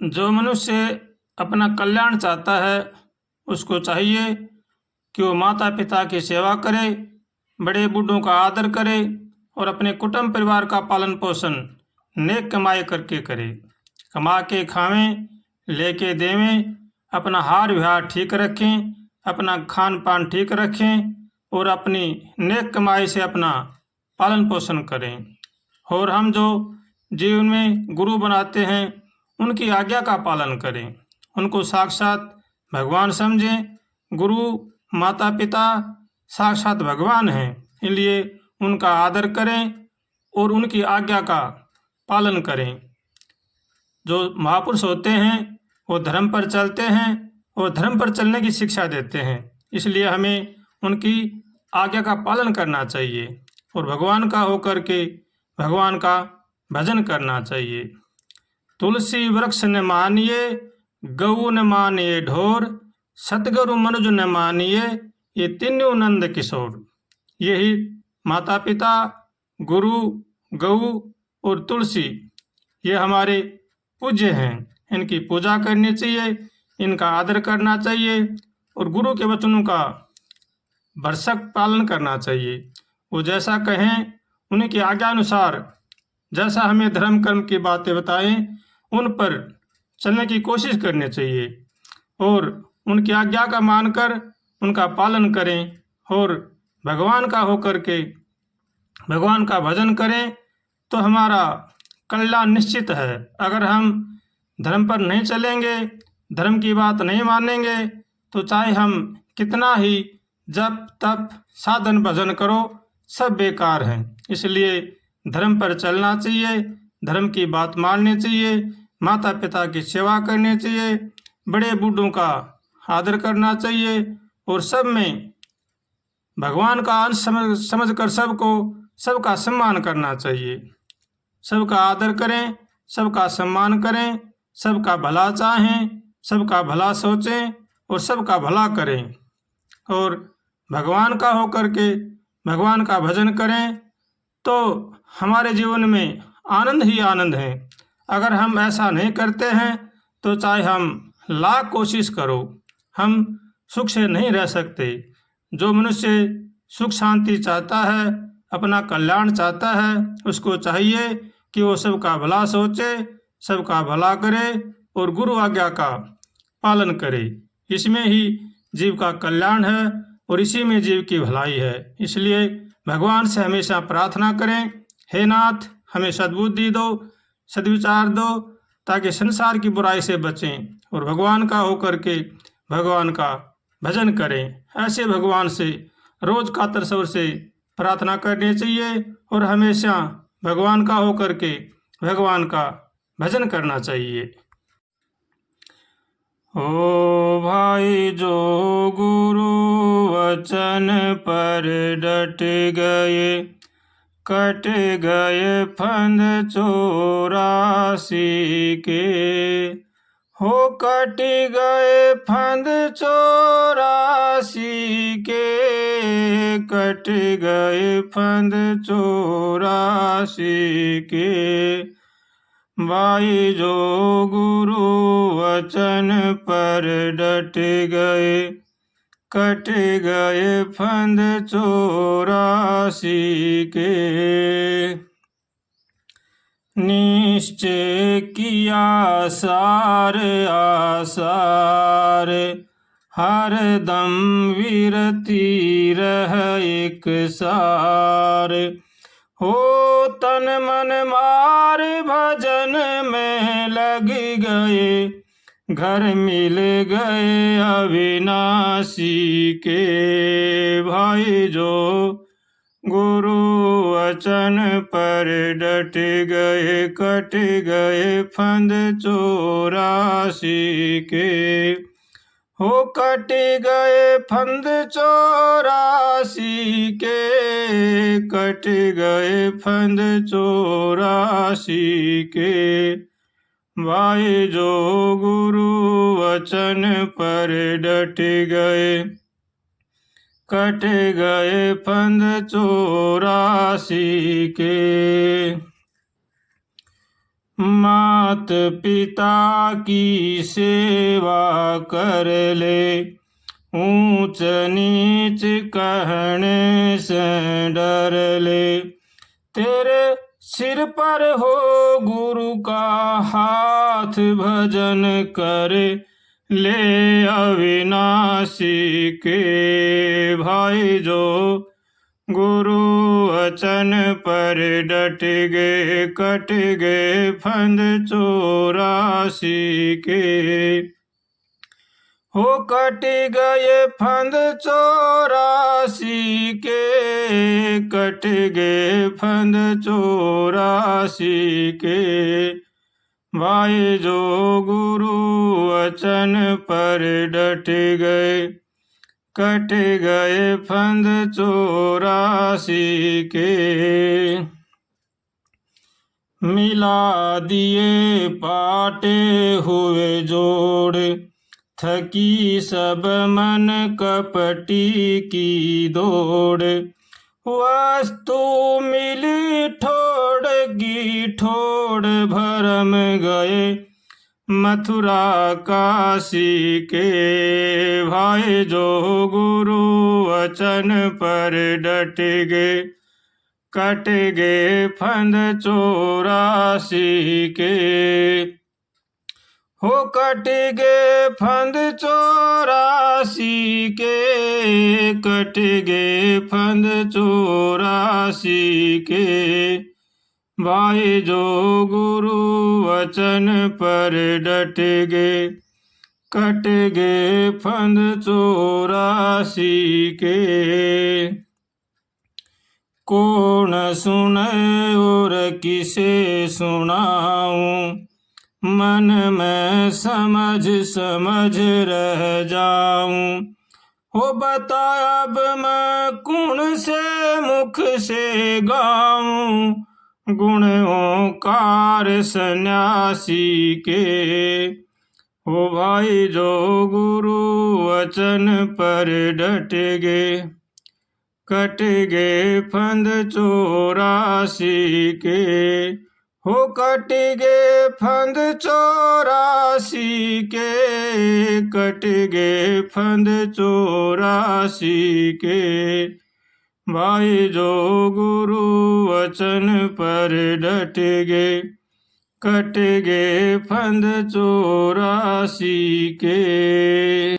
जो मनुष्य अपना कल्याण चाहता है उसको चाहिए कि वो माता पिता की सेवा करे, बड़े बूढ़ों का आदर करे और अपने कुटुंब परिवार का पालन पोषण नेक कमाई करके करे। कमा के खावें, लेके देवें, अपना हार व्यवहार ठीक रखें, अपना खान पान ठीक रखें और अपनी नेक कमाई से अपना पालन पोषण करें। और हम जो जीवन में गुरु बनाते हैं उनकी आज्ञा का पालन करें, उनको साक्षात भगवान समझें। गुरु माता पिता साक्षात भगवान हैं, इसलिए उनका आदर करें और उनकी आज्ञा का पालन करें। जो महापुरुष होते हैं वो धर्म पर चलते हैं और धर्म पर चलने की शिक्षा देते हैं, इसलिए हमें उनकी आज्ञा का पालन करना चाहिए और भगवान का होकर के भगवान का भजन करना चाहिए। तुलसी वृक्ष न मानिए, गऊ न मानिए ढोर, सतगुरु मनुज न मानिए, ये तीनों नंद किशोर। यही माता पिता, गुरु, गऊ और तुलसी ये हमारे पूज्य हैं। इनकी पूजा करनी चाहिए, इनका आदर करना चाहिए और गुरु के वचनों का भरसक पालन करना चाहिए। वो जैसा कहें उनकी आज्ञा अनुसार, जैसा हमें धर्म कर्म की बातें बताएं उन पर चलने की कोशिश करनी चाहिए और उनकी आज्ञा का मानकर उनका पालन करें और भगवान का होकर के भगवान का भजन करें तो हमारा कल्याण निश्चित है। अगर हम धर्म पर नहीं चलेंगे, धर्म की बात नहीं मानेंगे, तो चाहे हम कितना ही जप तप साधन भजन करो, सब बेकार हैं। इसलिए धर्म पर चलना चाहिए, धर्म की बात माननी चाहिए, माता पिता की सेवा करनी चाहिए, बड़े बूढ़ों का आदर करना चाहिए और सब में भगवान का अंश समझ कर सबका सम्मान करना चाहिए। सबका आदर करें, सबका सम्मान करें, सबका भला चाहें, सबका भला सोचें और सबका भला करें और भगवान का होकर के भगवान का भजन करें तो हमारे जीवन में आनंद ही आनंद है। अगर हम ऐसा नहीं करते हैं तो चाहे हम लाख कोशिश करो, हम सुख से नहीं रह सकते। जो मनुष्य सुख शांति चाहता है, अपना कल्याण चाहता है, उसको चाहिए कि वो सबका भला सोचे, सबका भला करे और गुरु आज्ञा का पालन करे। इसमें ही जीव का कल्याण है और इसी में जीव की भलाई है। इसलिए भगवान से हमेशा प्रार्थना करें, हे नाथ हमें सद्बुद्धि दो, सद्विचार दो, ताकि संसार की बुराई से बचें और भगवान का होकर के भगवान का भजन करें। ऐसे भगवान से रोज कातर स्वर से प्रार्थना करनी चाहिए और हमेशा भगवान का होकर के भगवान का भजन करना चाहिए। ओ भाई जो गुरु वचन पर डट गए, कट गए फंद 84 के, हो कट गए फंद 84 के, कट गए फंद 84 के। भाई जो गुरु वचन पर डट गए, कट गए फंद 84 के। निश्चय किया सार आसार, हर दम विरती रह एक सार, हो तन मन मार भजन में लग गए, घर मिल गए अविनाशी के। भाई जो गुरु वचन पर डट गए, कट गए फंद 84 के, हो कट गए फंद 84 के, कट गए फंद 84 के। भाई जो गुरु वचन पर डट गए, कट गए फंद 84 के। मात पिता की सेवा कर ले, ऊंच नीच कहने से डर ले। तेरे सिर पर हो गुरु का हाथ, भजन करे ले अविनाशी के। भाई जो गुरु वचन पर डट गए, कट गए फंद 84 के। हो कट गए फंद 84 के, कट गए फंद 84 के। भाई जो गुरु वचन पर डट गए, कट गए फंद 84 के। मिला दिए पाटे हुए जोड़, थकी सब मन कपटी की दौड़। वस्तु मिली ठोड़गी ठोड़, भरम गए मथुरा काशी के। भाई जो गुरु वचन पर डट गए, कट गए फंद 84 के। हो कट गए फंद 84 के, कट गए फंद 84 के। भाई जो गुरु वचन पर डट गए, कट गए फंद 84 के। कौन सुने और किसे सुनाऊं, मन में समझ समझ रह जाऊं। हो बता अब मैं कौन से मुख से गाऊं, गुण ओंकार सन्यासी के। हो भाई जो गुरु वचन पर डट गए, कट गए फंद 84 के। हो कट गए फंद 84 के, कट गए फंद 84 के। भाई जो गुरु वचन पर डट गए, कट गए फंद 84 के।